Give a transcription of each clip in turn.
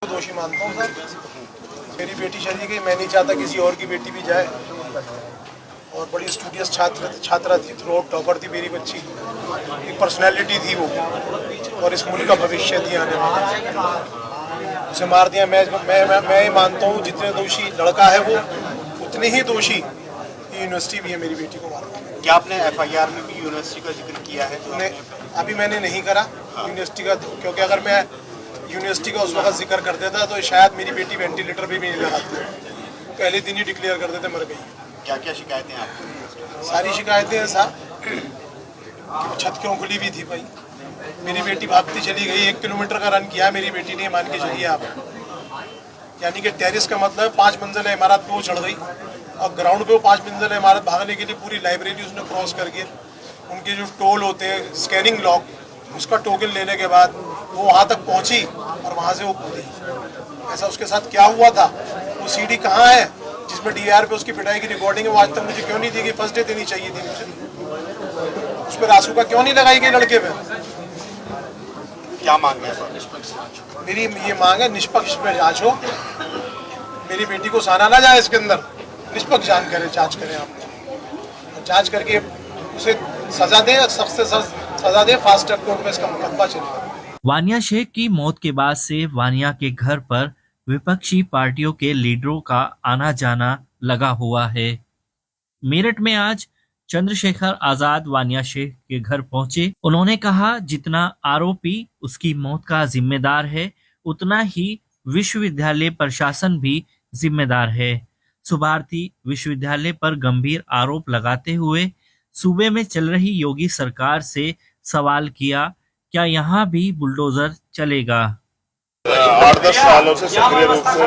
दोषी मानता हूँ सर। मेरी बेटी चली गई, मैं नहीं चाहता किसी और की बेटी भी जाए। और बड़ी स्टूडियस छात्रा थी, थ्रू आउट टॉपर थी मेरी बच्ची। एक पर्सनैलिटी थी वो, और इस मुल्क का भविष्य थी आने वाला। उसे मार दिया। मैं मानता हूँ जितने दोषी लड़का है वो, उतने ही दोषी यूनिवर्सिटी भी है मेरी बेटी को मारने। क्या आपने एफआईआर में भी यूनिवर्सिटी का जिक्र किया है? अभी मैंने नहीं करा यूनिवर्सिटी का, क्योंकि अगर मैं यूनिवर्सिटी का उस वक्त जिक्र कर देता तो शायद मेरी बेटी वेंटिलेटर भी नहीं लगाती। पहले दिन ही डिक्लेयर कर देते मर गई। क्या क्या शिकायतें आपकी? सारी शिकायतें हैं साहब। छत क्यों खुली हुई थी भाई? मेरी बेटी भागती चली गई, 1 किलोमीटर का रन किया मेरी बेटी ने, मान के चलिए आप। यानी कि टेरिस का मतलब है 5 मंजिला इमारत पे वो चढ़ गई, और ग्राउंड पे वो 5 मंजिला इमारत भागने के लिए पूरी लाइब्रेरी उसने क्रॉस करके, उनके जो टोल होते हैं स्कैनिंग लॉक, उसका टोकन लेने के बाद वो वहाँ तक पहुँची और वहाँ से वो कूदी। ऐसा उसके साथ क्या हुआ था? वो सीडी कहाँ है जिसमें डीआर पे उसकी पिटाई की रिकॉर्डिंग है? वो आज तक मुझे क्यों नहीं दी गई? फर्स्ट डे देनी चाहिए थी मुझे। उस पर रासुका क्यों नहीं लगाई गई लड़के पे? क्या मांग है? मेरी ये मांग है निष्पक्ष में जांच हो। मेरी बेटी को साना ना जाए इसके अंदर। निष्पक्ष जांच करें आप, जांच करके उसे सजा दें, सख्त से सख्त सजा दें। फास्ट ट्रैक कोर्ट में इसका मुकदमा चलेगा। वानिया शेख की मौत के बाद से वानिया के घर पर विपक्षी पार्टियों के लीडरों का आना जाना लगा हुआ है। मेरठ में आज चंद्रशेखर आजाद वानिया शेख के घर पहुंचे। उन्होंने कहा जितना आरोपी उसकी मौत का जिम्मेदार है, उतना ही विश्वविद्यालय प्रशासन भी जिम्मेदार है। सुभारती विश्वविद्यालय पर गंभीर आरोप लगाते हुए सूबे में चल रही योगी सरकार से सवाल किया, क्या यहाँ भी बुलडोजर चलेगा? 8-10 सालों से सक्रिय रूप से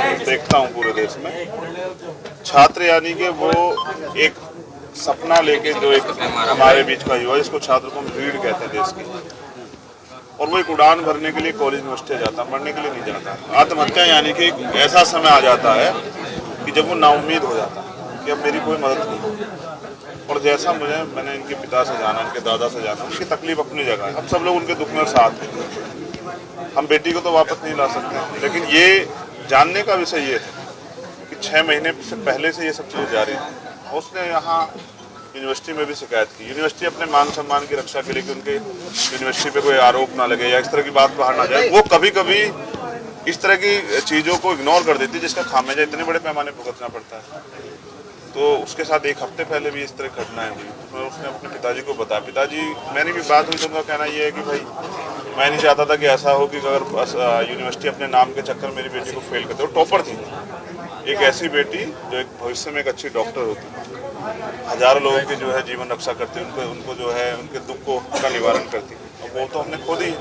ये देखता हूँ पूरे देश में। छात्र यानी कि वो एक सपना लेके, जो एक हमारे बीच का युवा, जिसको छात्र को हम रीढ़ कहते हैं देश की, और वो एक उड़ान भरने के लिए कॉलेज यूनिवर्सिटी जाता, मरने के लिए नहीं जाता। आत्महत्या यानी कि एक ऐसा समय आ जाता है कि जब वो नाउम्मीद हो जाता है कि अब मेरी कोई मदद नहीं। और जैसा मैंने इनके पिता से जाना, इनके दादा से जाना, उनकी तकलीफ अपनी जगह है। हम सब लोग उनके दुख में साथ हैं। हम बेटी को तो वापस नहीं ला सकते, लेकिन ये जानने का विषय ये है कि 6 महीने से पहले से ये सब चीज़ें जारी हैं। उसने यहाँ यूनिवर्सिटी में भी शिकायत की। यूनिवर्सिटी अपने मान सम्मान की रक्षा के लिए कि उनके यूनिवर्सिटी पे कोई आरोप ना लगे या इस तरह की बात बाहर ना जाए, वो कभी कभी इस तरह की चीज़ों को इग्नोर कर देती है, जिसका खामियाजा इतने बड़े पैमाने पर भुगतना पड़ता है। तो उसके साथ 1 हफ्ते पहले भी इस तरह घटनाएं हुई, तो उसने अपने पिताजी को बताया। पिताजी, मैंने भी बात हुई तो उनका कहना ये है कि भाई मैं नहीं चाहता था कि ऐसा हो कि अगर यूनिवर्सिटी अपने नाम के चक्कर मेरी बेटी को फेल करते। वो टॉपर थी, एक ऐसी बेटी जो एक भविष्य में एक अच्छी डॉक्टर होती, हजारों लोगों की जो है जीवन रक्षा करती, उनको जो है उनके दुख का निवारण करती। और वो तो हमने खुद ही,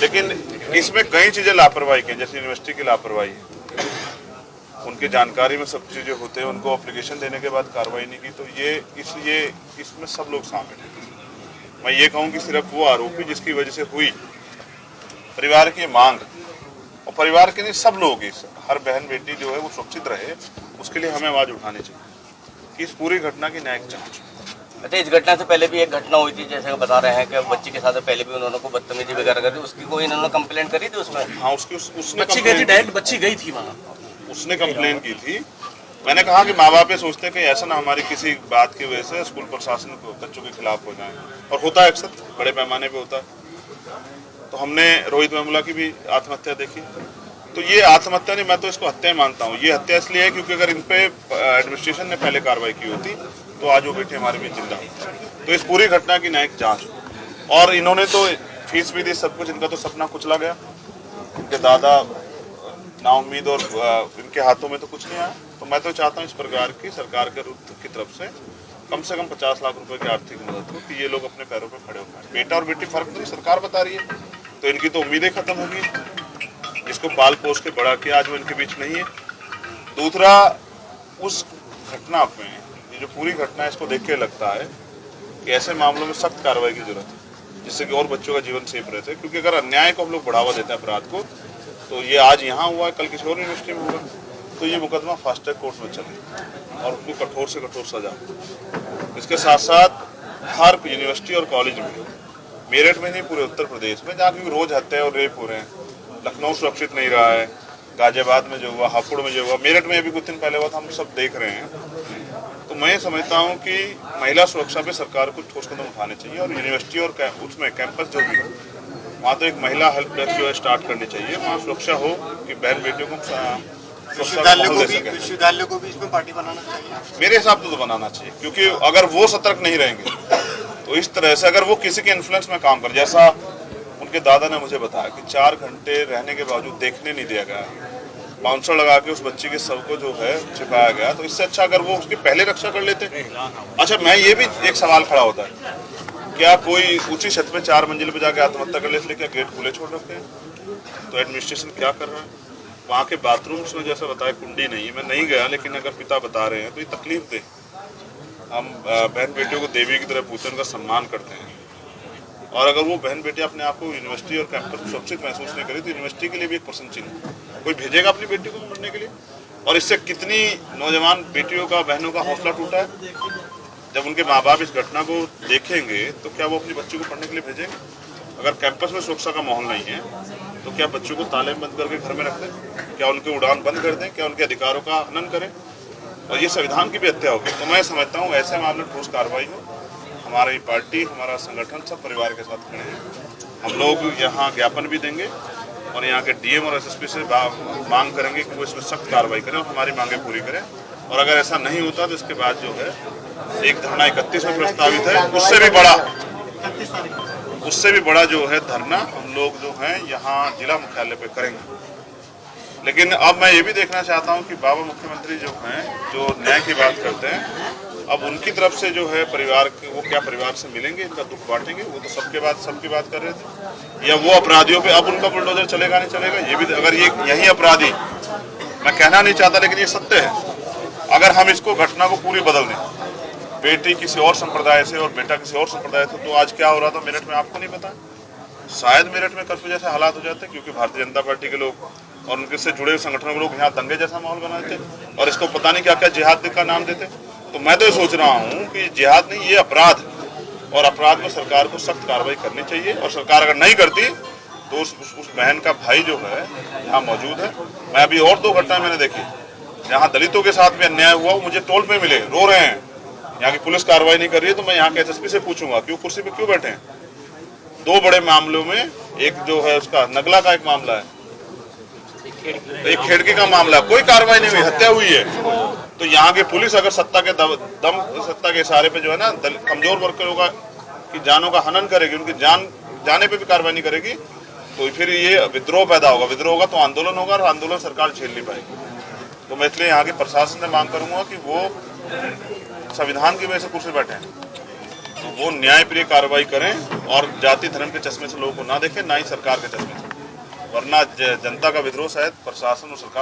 लेकिन इसमें कई चीज़ें लापरवाही की, जैसे यूनिवर्सिटी की लापरवाही, उनकी जानकारी में सब चीज़ें होते हैं, उनको एप्लीकेशन देने के बाद कार्रवाई नहीं की। तो ये इसमें सब लोग शामिल हैं। मैं ये कहूँ कि सिर्फ वो आरोपी जिसकी वजह से हुई, परिवार की मांग, और परिवार के नहीं सब लोग, इस हर बहन बेटी जो है वो सुरक्षित रहे, उसके लिए हमें आवाज़ उठानी चाहिए कि इस पूरी घटना की न्यायिक जांच। अच्छा, इस घटना से पहले भी एक घटना हुई थी, जैसे बता रहे हैं कि बच्ची के साथ पहले भी उन्होंने को बदतमीजी वगैरह कर दी, उसकी कोई इन्होंने कंप्लेंट करी थी उसमें? हाँ, उसने बच्ची गई थी, डायरेक्ट बच्ची गई थी वहाँ, उसने कंप्लेन की थी। मैंने कहा कि माँ बाप ये सोचते हैं कि ऐसा ना हमारी किसी बात की वजह से स्कूल प्रशासन को बच्चों के खिलाफ हो जाए, और होता है अक्सर, बड़े पैमाने पे होता है। तो हमने रोहित वेमुला की भी आत्महत्या देखी। तो ये आत्महत्या नहीं, मैं तो इसको हत्या मानता हूँ। ये हत्या इसलिए है क्योंकि अगर इन पे एडमिनिस्ट्रेशन ने पहले कार्रवाई की होती तो आज वो बेटी हमारे बीच जिंदा होती। तो इस पूरी घटना की न्यायिक जाँच हो। और इन्होंने तो फीस भी दी, सब कुछ, इनका तो सपना कुचला गया। इनके दादा नाउम्मीद, और इनके हाथों में तो कुछ नहीं आया। तो मैं तो चाहता हूँ इस प्रकार की सरकार के की तरफ से कम 50 लाख रुपए की आर्थिक मदद हो कि ये लोग अपने पैरों पे खड़े हो पाए। बेटा और बेटी फर्क नहीं सरकार बता रही है, तो इनकी तो उम्मीदें खत्म होगी। जिसको पाल पोस के बड़ा किया, आज वो इनके बीच नहीं है। दूसरा, उस घटना में, ये जो पूरी घटना है, इसको देख के लगता है कि ऐसे मामलों में सख्त कार्रवाई की जरूरत है, जिससे कि और बच्चों का जीवन सेफ रहता है। क्योंकि अगर अन्याय को हम लोग बढ़ावा देते हैं, अपराध को, तो ये आज यहाँ हुआ है, कल किसी और यूनिवर्सिटी में होगा, तो ये मुकदमा फास्ट ट्रैक कोर्ट में चले और उनको कठोर से कठोर सजा। इसके साथ साथ हर यूनिवर्सिटी और कॉलेज में, मेरठ में नहीं पूरे उत्तर प्रदेश में, जहाँ की रोज हत्या और रेप हो रहे हैं, लखनऊ सुरक्षित नहीं रहा है, गाजियाबाद में जो हुआ, हापुड़ में जो हुआ, मेरठ में अभी कुछ दिन पहले हुआ था, हम सब देख रहे हैं। तो मैं समझता हूँ कि महिला सुरक्षा पे सरकार को ठोस कदम उठाने चाहिए और यूनिवर्सिटी और उसमें कैंपस जो भी हो, वहाँ तो एक महिला हेल्प डेस्क जो है स्टार्ट करनी चाहिए, वहाँ सुरक्षा हो कि बहन बेटियों को सुरक्षा का माहौल दे सके। विश्वविद्यालयों को भी इसमें पार्टी बनाना चाहिए मेरे हिसाब से तो बनाना चाहिए, क्योंकि अगर वो सतर्क नहीं रहेंगे तो इस तरह से अगर वो किसी के इन्फ्लुएंस में काम कर, जैसा उनके दादा ने मुझे बताया कि 4 घंटे रहने के बावजूद देखने नहीं दिया गया, बाउंसर लगा के उस बच्ची के शव को जो है छिपाया गया, तो इससे अच्छा अगर वो उसकी पहले रक्षा कर लेते। अच्छा, मैं ये भी एक सवाल खड़ा होता है, क्या कोई ऊंची छत पे 4 मंजिल पे जाके आत्महत्या कर ले, इसलिए क्या गेट खुले छोड़ रखे हैं? तो एडमिनिस्ट्रेशन क्या कर रहा है? वहाँ के बाथरूम्स में जैसा बताया कुंडी नहीं है, मैं नहीं गया, लेकिन अगर पिता बता रहे हैं तो ये तकलीफ दे। हम बहन बेटियों को देवी की तरह पूजते हैं, उनका सम्मान करते हैं, और अगर वो बहन बेटी अपने आप को यूनिवर्सिटी और कैंपस में सुरक्षित महसूस नहीं करे तो यूनिवर्सिटी के लिए भी एक प्रश्न चिन्ह, कोई भेजेगा अपनी बेटी को पढ़ने के लिए? और इससे कितनी नौजवान बेटियों का, बहनों का हौसला टूटा है। जब उनके माँ बाप इस घटना को देखेंगे तो क्या वो अपनी बच्ची को पढ़ने के लिए भेजेंगे? अगर कैंपस में सुरक्षा का माहौल नहीं है तो क्या बच्चों को ताले बंद करके घर में रख दें? क्या उनके उड़ान बंद कर दें? क्या उनके अधिकारों का हनन करें? और ये संविधान की भी हत्या होगी। तो मैं समझता हूँ ऐसे मामले ठोस कार्रवाई हो। हमारी पार्टी, हमारा संगठन सब परिवार के साथ खड़े हैं। हम लोग यहाँ ज्ञापन भी देंगे और यहाँ के डीएम और एसएसपी से मांग करेंगे कि वो इसमें सख्त कार्रवाई करें और हमारी मांगे पूरी करें। और अगर ऐसा नहीं होता तो इसके बाद जो है एक धरना 31 में प्रस्तावित है, उससे भी बड़ा जो है धरना हम लोग जो है यहाँ जिला मुख्यालय पे करेंगे। लेकिन अब मैं ये भी देखना चाहता हूँ कि बाबा मुख्यमंत्री जो हैं, जो न्याय की बात करते हैं, अब उनकी तरफ से जो है परिवार के, वो क्या परिवार से मिलेंगे, इनका दुख बांटेंगे? वो तो सबकी बात कर रहे थे। या वो अपराधियों पे अब उनका बुलडोजर चलेगा नहीं चलेगा? ये भी, अगर ये यही अपराधी, मैं कहना नहीं चाहता लेकिन ये सत्य है, अगर हम इसको घटना को पूरी बदल दें, बेटी किसी और संप्रदाय से और बेटा किसी और संप्रदाय से, तो आज क्या हो रहा था मेरठ में आपको नहीं पता? शायद मेरठ में कर्फ्यू जैसे हालात हो जाते, क्योंकि भारतीय जनता पार्टी के लोग और उनके से जुड़े हुए संगठनों के लोग यहाँ दंगे जैसा माहौल बनाते और इसको पता नहीं क्या क्या जिहाद का नाम देते। तो मैं तो ये सोच रहा हूँ कि जिहाद नहीं, ये अपराध, और अपराध में सरकार को सख्त कार्रवाई करनी चाहिए। और सरकार अगर नहीं करती तो उस बहन का भाई जो है यहाँ मौजूद है। मैं अभी और 2 घटनाएं मैंने देखी, यहाँ दलितों के साथ भी अन्याय हुआ, वो मुझे टोल पे मिले, रो रहे हैं, यहाँ की पुलिस कार्रवाई नहीं कर रही है। तो मैं यहाँ के एसएसपी से पूछूंगा कि वो कुर्सी पे क्यों बैठे हैं। 2 बड़े मामलों में, एक जो है उसका नगला का एक मामला है, एक खेड़की का मामला, कोई कार्रवाई नहीं हुई, हत्या हुई है। तो यहाँ की पुलिस अगर सत्ता के इशारे पे जो है ना कमजोर वर्गों का की जानों का हनन करेगी, उनकी जाने पे भी कार्रवाई नहीं करेगी, तो फिर ये विद्रोह पैदा होगा। विद्रोह होगा तो आंदोलन होगा, और आंदोलन सरकार झेल नहीं पाएगी। तो मैं इसलिए यहाँ के प्रशासन से मांग करूंगा कि वो संविधान की वजह से कुर्सी बैठे हैं, तो वो न्यायप्रिय कार्रवाई करें और जाति धर्म के चश्मे से लोगों को ना देखें, ना ही सरकार के चश्मे से, वरना जनता का विद्रोह शायद प्रशासन और सरकार